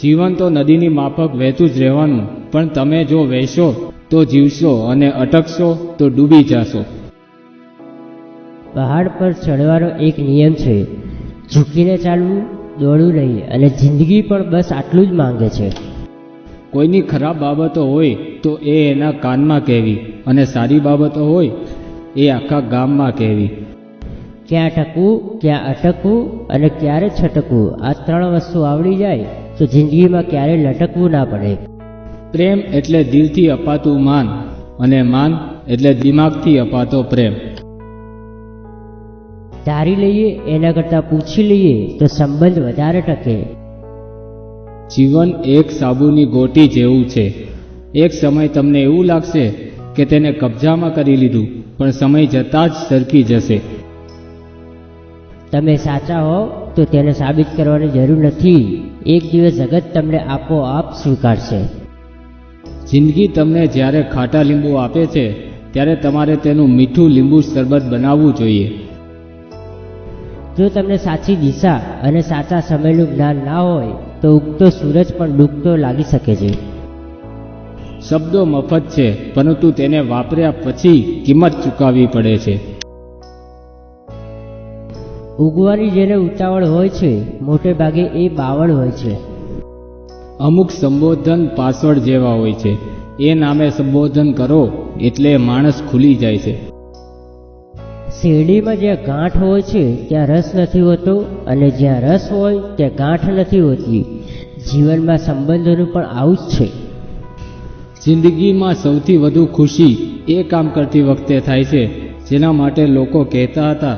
જીવન તો નદીની માફક વહેતું જ રહેવાનું, પણ તમે જો વહેશો તો જીવશો અને અટકશો તો ડૂબી જશો. પહાડ પર ચડવાનો એક નિયમ છે, ઝૂકીને ચાલવું, દોડવું નહીં, અને જિંદગી પણ બસ આટલું જ માંગે છે. કોઈની ખરાબ બાબતો હોય તો એ એના કાનમાં કહેવી, અને સારી બાબતો હોય એ આખા ગામમાં કહેવી. ક્યાં ટકવું, ક્યાં અટકવું અને ક્યારે છટકવું, આ 3 વસ્તુ આવડી જાય તો જિંદગીમાં ક્યારે લટકવું ના પડે. પ્રેમ એટલે દિલથી અપાતું માન, અને માન એટલે દિમાગથી અપાતો પ્રેમ. ધારી લઈએ એના કરતાં પૂછી લઈએ તો સંબંધ વધારે ટકે. જીવન એક સાબુની ગોટી જેવું છે. એક સમય તમને એવું લાગશે કે તેને કબજામાં કરી લીધું, પણ સમય જતાં જ સરકી જશે. તમે સાચા હો તો તેને સાબિત કરવાની જરૂર નથી. એક દિવસ જગત તમને આપોઆપ સ્વીકારશે. જિંદગી તમને જ્યારે ખાટા લીંબુ આપે છે ત્યારે તમારે તેનું મીઠું લીંબુ શરબત બનાવવું જોઈએ. જો તમને સાચી દિશા અને સાચા સમયનું જ્ઞાન ના હોય તો ઉગતો સૂરજ પણ ડૂબતો લાગી શકે છે. શબ્દો મફત છે, પરંતુ તેને વાપર્યા પછી કિંમત ચૂકવવી પડે છે. ઉગવાની જેને ઉતાવળ હોય છે, મોટે ભાગે એ બાવળ હોય છે. અમુક સંબોધન પાસવર્ડ જેવા હોય છે. એ નામે સંબોધન કરો એટલે માણસ ખુલી જાય છે. શેરડીમાં જ્યાં ગાંઠ હોય છે ત્યાં રસ નથી હોતો, અને જ્યાં રસ હોય ત્યાં ગાંઠ નથી હોતી. જીવનમાં સંબંધોનું પણ આવું જ છે. જિંદગીમાં સૌથી વધુ ખુશી એ કામ કરતી વખતે થાય છે જેના માટે લોકો કહેતા હતા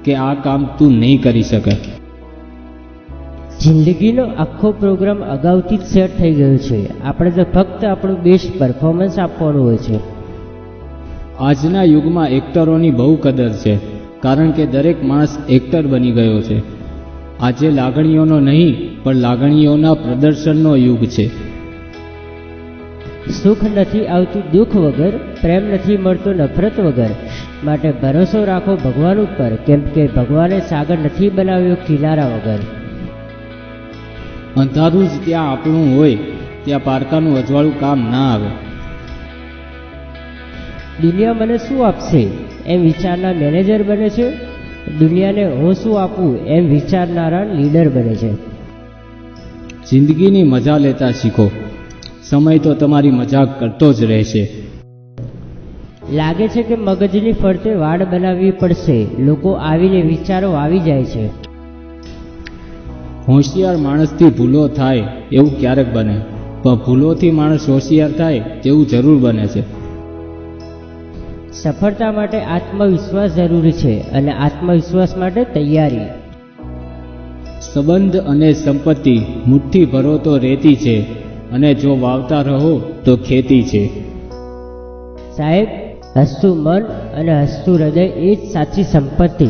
કે આ કામ તું નહીં કરી શકે. જિંદગીનો આખો પ્રોગ્રામ અગાઉથી જ સેટ થઈ ગયો છે. આપણે તો ફક્ત આપણું બેસ્ટ પરફોર્મન્સ આપવાનું હોય છે. આજના યુગમાં એક્ટરોની બહુ કદર છે, કારણ કે દરેક માણસ એક્ટર બની ગયો છે. આજે લાગણીઓનો નહીં પણ લાગણીઓના પ્રદર્શનનો યુગ છે. સુખ નથી આવતું દુઃખ વગર, પ્રેમ નથી મળતો નફરત વગર. માટે ભરોસો રાખો ભગવાન ઉપર, કેમ કે ભગવાને સાગર નથી બનાવ્યો કિનારા વગર. અંધારું જ ત્યાં આપણું હોય ત્યાં પારકાનું અજવાળું કામ ના આવે. દુનિયા મને શું આપશે એમ વિચારનાર મેનેજર બને છે. દુનિયાને હું શું આપું એમ વિચારનારા લીડર બને છે. જિંદગીની મજા લેતા શીખો. સમય તો તમારી મજાક કરતો જ રહેશે. લાગે છે કે મગજની ફરતે વાડ બનાવવી પડશે. લોકો આવીને વિચારો આવી જાય છે. હોશિયાર માણસથી ભૂલો થાય એવું ક્યારેક બને, પણ ભૂલોથી માણસ હોશિયાર થાય તેવું જરૂર બને છે. સફળતા માટે આત્મવિશ્વાસ જરૂરી છે, અને આત્મવિશ્વાસ માટે તૈયારી. સંબંધ અને સંપત્તિ મુઠ્ઠી ભરો તો રેતી છે, અને જો વાવતા રહો તો ખેતી છે. સાહેબ, હસતું મન અને હસતું હૃદય એ જ સાચી સંપત્તિ.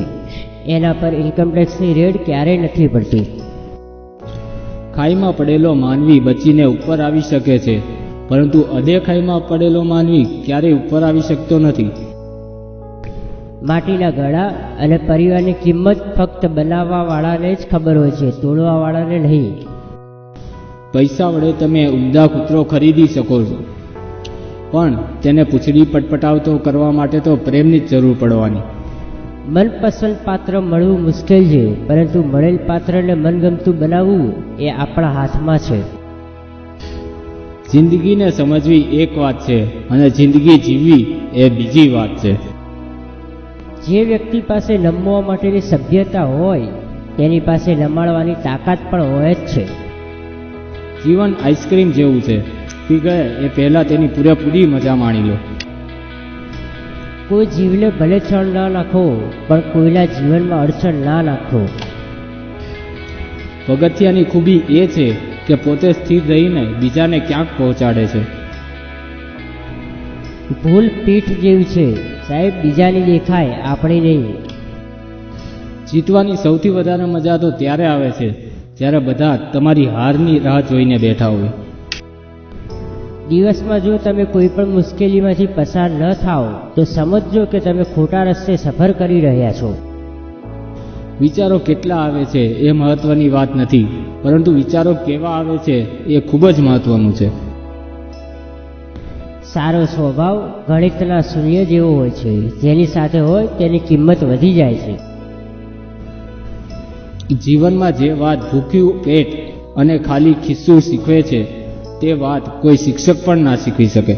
એના પર ઇન્કમટેક્સની રેડ ક્યારેય નથી પડતી. ખાઈમાં પડેલો માનવી બચીને ઉપર આવી શકે છે, પરંતુ અદેખાઈમાં પડેલો માનવી ક્યારેય ઉપર આવી શકતો નથી. માટીના ગળા અને પરિવારની કિંમત ફક્ત બનાવવાવાળાને જ ખબર હોય છે, તોડવાવાળાને નહીં. પૈસા વડે તમે ઉમદા કૂતરો ખરીદી શકો છો, પણ તેને પૂંછડી પટપટાવતો કરવા માટે તો પ્રેમની જ જરૂર પડવાની. મનપસંદ પાત્ર મળવું મુશ્કેલ છે, પરંતુ મળેલ પાત્રને મનગમતું બનાવવું એ આપણા હાથમાં છે. જિંદગીને સમજવી એક વાત છે, અને જિંદગી જીવવી એ બીજી વાત છે. જે વ્યક્તિ પાસે નમવા માટેની સભ્યતા હોય તેની પાસે નમાડવાની તાકાત પણ હોય જ છે. જીવન આઈસ્ક્રીમ જેવું છે, પી ગયા એ પહેલાં તેની પૂરેપૂરી મજા માણી લો. કોઈ જીવને ભલે છળ ના નાખો, પણ કોઈના જીવનમાં અડચણ ના નાખો. પગથિયાની ખૂબી એ છે કે પોતે સ્થિર રહીને બીજાને ક્યાંક પહોંચાડે છે. ભૂલ પીઠ જેવી છે, સાહેબ, બીજાની દેખાય, આપણી નહીં. જીતવાની સૌથી વધારે મજા તો ત્યારે આવે છે જ્યારે બધા તમારી હારની રાહ જોઈને બેઠા હોય. દિવસમાં જો તમે કોઈ પણ મુશ્કેલીમાંથી પસાર ન થાઓ તો સમજજો કે તમે ખોટા રસ્તે સફર કરી રહ્યા છો. વિચારો કેટલા આવે છે એ મહત્વની વાત નથી, પરંતુ વિચારો કેવા આવે છે એ ખૂબ જ મહત્વનું છે. સારો સ્વભાવ ગણિતના શૂન્ય જેવો હોય છે. જેની સાથે હોય તેની કિંમત વધી જાય છે. જીવનમાં જે વાત ભૂખ્યું પેટ અને ખાલી ખિસ્સું શીખવે છે તે વાત કોઈ શિક્ષક પણ ના શીખવી શકે.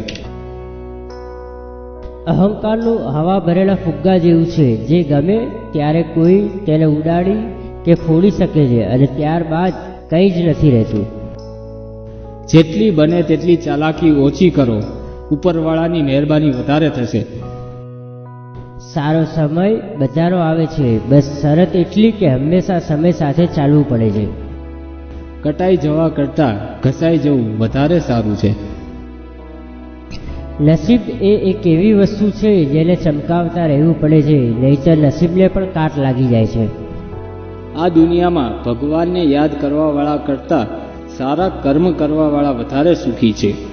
અહંકારનું હવા ભરેલા ફુગ્ગા જેવું છે, જે ગમે ત્યારે કોઈ તેને ઉડાડી કે ફોડી શકે છે અને ત્યારબાદ કંઈ જ નથી રહેતું. જેટલી બને તેટલી ચાલાકી ઓછી કરો, ઉપરવાળાની મહેરબાની વધારે થશે. સારો સમય બધાનો આવે છે, બસ શરત એટલી કે હંમેશા સમય સાથે ચાલવું પડે છે. કટાઈ જવા કરતાં ઘસાઈ જવું વધારે સારું છે. નસીબ એ એક એવી વસ્તુ છે જેને ચમકાવતા રહેવું પડે છે, નહીંતર નસીબને પણ કાટ લાગી જાય છે. આ દુનિયામાં ભગવાનને યાદ કરવાવાળા કરતાં સારા કર્મ કરવાવાળા વધારે સુખી છે.